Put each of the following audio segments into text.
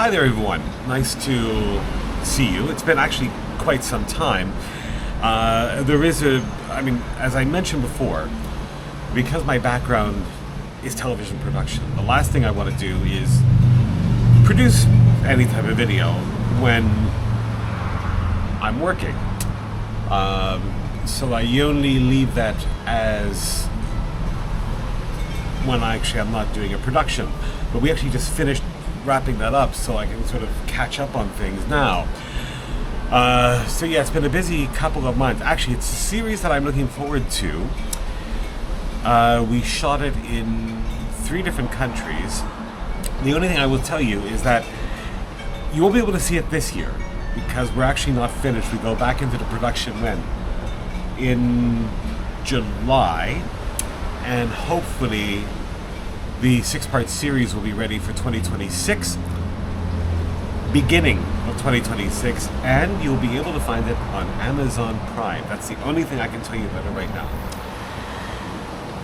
Hi there, everyone. Nice to see you. It's been actually quite some time. As I mentioned before, because my background is television production, the last thing I want to do is produce any type of video when I'm working. So I only leave that as when I'm not doing a production. But we actually just finished wrapping that up, so I can sort of catch up on things now. It's been a busy couple of months. Actually, it's a series that I'm looking forward to. We shot it in 3 different countries. The only thing I will tell you is that you won't be able to see it this year because we're actually not finished. We go back into the production when? In July, and hopefully the 6-part series will be ready for 2026, beginning of 2026, and you'll be able to find it on Amazon Prime. That's the only thing I can tell you about it right now.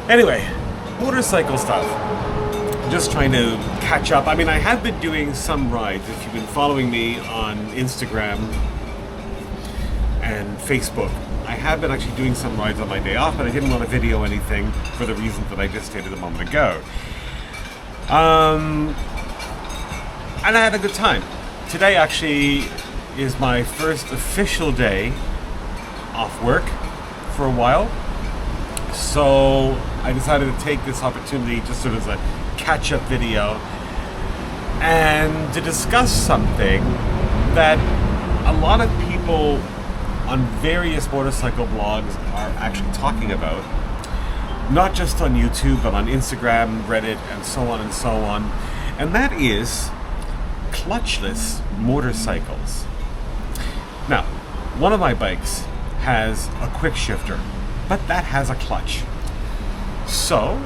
Anyway, motorcycle stuff. Just trying to catch up. I have been doing some rides. If you've been following me on Instagram and Facebook, I have been actually doing some rides on my day off, but I didn't want to video anything for the reasons that I just stated a moment ago. And I had a good time. Today actually is my first official day off work for a while. So I decided to take this opportunity just sort of as a catch-up video and to discuss something that a lot of people on various motorcycle blogs are actually talking about. Not just on YouTube, but on Instagram, Reddit, and so on and so on. And that is clutchless motorcycles. Now, one of my bikes has a quick shifter, but that has a clutch. So,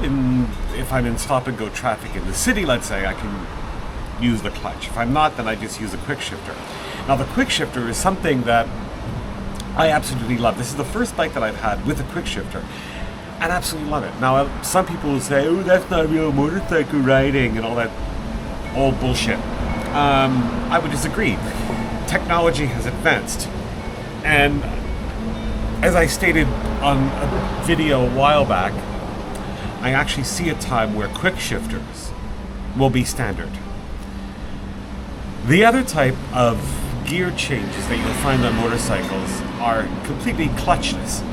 if I'm in stop-and-go traffic in the city, let's say, I can use the clutch. If I'm not, then I just use a quick shifter. Now, the quick shifter is something that I absolutely love. This is the first bike that I've had with a quick shifter. And absolutely love it. Now, some people will say, oh, that's not real motorcycle riding and all that old bullshit. I would disagree. Technology has advanced. And as I stated on a video a while back, I actually see a time where quick shifters will be standard. The other type of gear changes that you'll find on motorcycles are completely clutchless.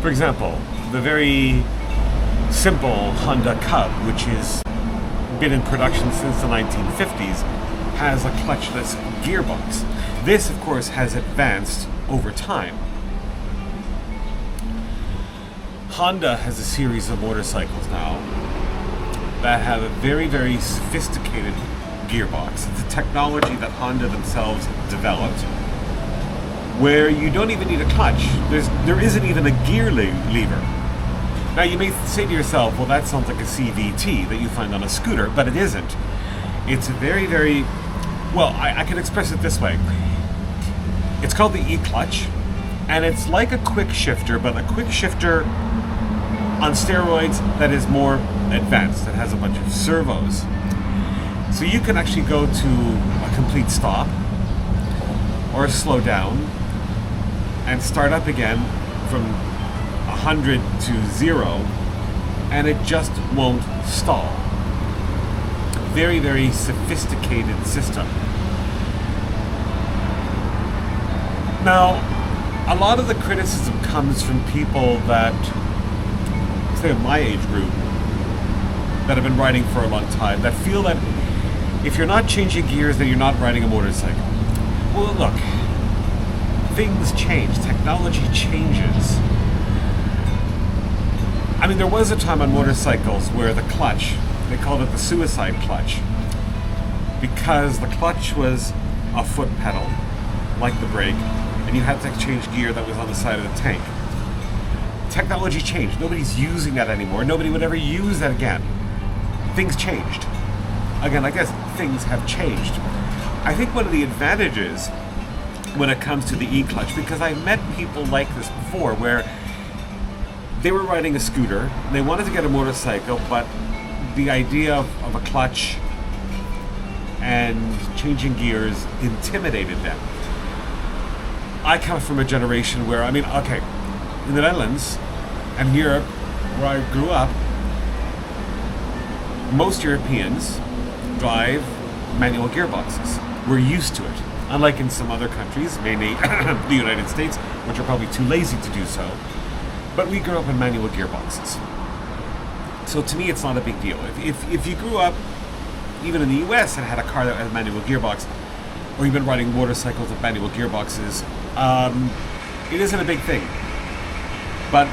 For example, the very simple Honda Cub, which has been in production since the 1950s, has a clutchless gearbox. This, of course, has advanced over time. Honda has a series of motorcycles now that have a very, very sophisticated gearbox. It's a technology that Honda themselves developed, where you don't even need a clutch. There isn't even a gear lever. Now you may say to yourself, well, that sounds like a CVT that you find on a scooter, but it isn't. It's a very, very, well, I can express it this way. It's called the E-clutch, and it's like a quick shifter, but a quick shifter on steroids that is more advanced. It has a bunch of servos. So you can actually go to a complete stop or slow down and start up again from 100 to 0, and it just won't stall. Very, very sophisticated system. Now, a lot of the criticism comes from people that, say, of my age group, that have been riding for a long time, that feel that if you're not changing gears, then you're not riding a motorcycle. Well, look, things change. Technology changes. There was a time on motorcycles where the clutch, they called it the suicide clutch, because the clutch was a foot pedal, like the brake, and you had to change gear that was on the side of the tank. Technology changed. Nobody's using that anymore. Nobody would ever use that again. Things changed. Again, I guess things have changed. I think one of the advantages when it comes to the E-clutch, because I've met people like this before, where they were riding a scooter, they wanted to get a motorcycle, but the idea of a clutch and changing gears intimidated them. I come from a generation where, in the Netherlands and Europe, where I grew up, most Europeans drive manual gearboxes. We're used to it. Unlike in some other countries, mainly the United States, which are probably too lazy to do so. But we grew up in manual gearboxes. So to me, it's not a big deal. If you grew up, even in the US, and had a car that had a manual gearbox, or you've been riding motorcycles with manual gearboxes, it isn't a big thing. But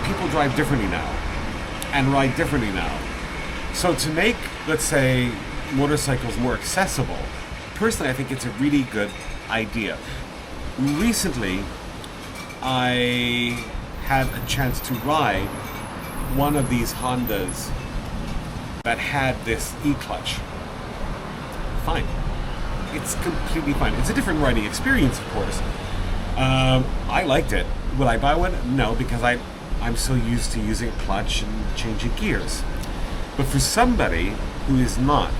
people drive differently now, and ride differently now. So to make, let's say, motorcycles more accessible, personally, I think it's a really good idea. Recently, I had a chance to ride one of these Hondas that had this e-clutch. Fine. It's completely fine. It's a different riding experience, of course. I liked it. Would I buy one? No, because I'm so used to using a clutch and changing gears. But for somebody who is not,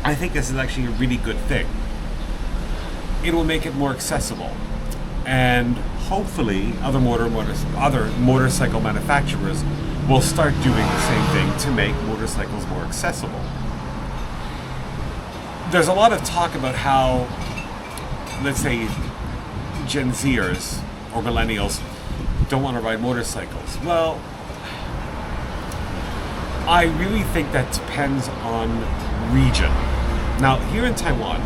I think this is actually a really good thing. It will make it more accessible, and hopefully other motorcycle manufacturers will start doing the same thing to make motorcycles more accessible. There's a lot of talk about how, let's say, Gen Zers or millennials don't want to ride motorcycles. Well, I really think that depends on region. Now, here in Taiwan,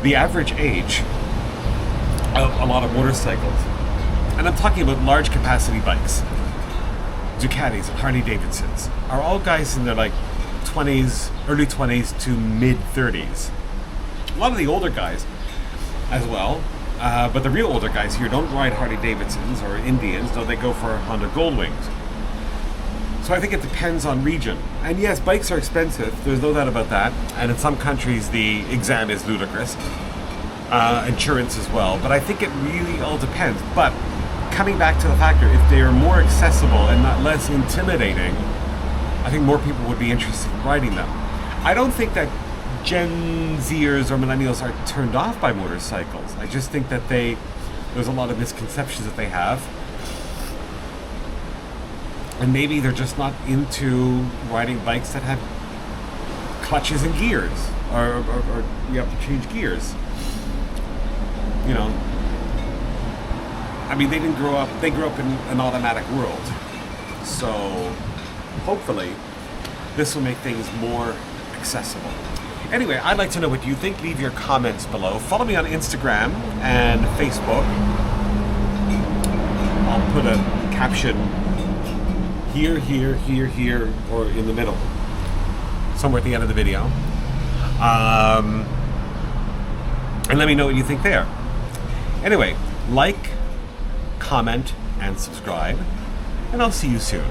the average age of a lot of motorcycles, and I'm talking about large capacity bikes, Ducatis and Harley Davidsons, are all guys in their early 20s to mid 30s. A lot of the older guys as well, but the real older guys here don't ride Harley Davidsons or Indians, though they go for Honda Goldwings. So I think it depends on region. And yes, bikes are expensive, there's no doubt about that. And in some countries the exam is ludicrous. Insurance as well. But I think it really all depends. But coming back to the factor, if they are more accessible and not less intimidating, I think more people would be interested in riding them. I don't think that Gen Zers or millennials are turned off by motorcycles. I just think that there's a lot of misconceptions that they have. And maybe they're just not into riding bikes that have clutches and gears, or you have to change gears. They grew up in an automatic world. So hopefully this will make things more accessible. Anyway, I'd like to know what you think. Leave your comments below. Follow me on Instagram and Facebook. I'll put a caption here, or in the middle, somewhere at the end of the video. And let me know what you think there. Anyway, like, comment, and subscribe, and I'll see you soon.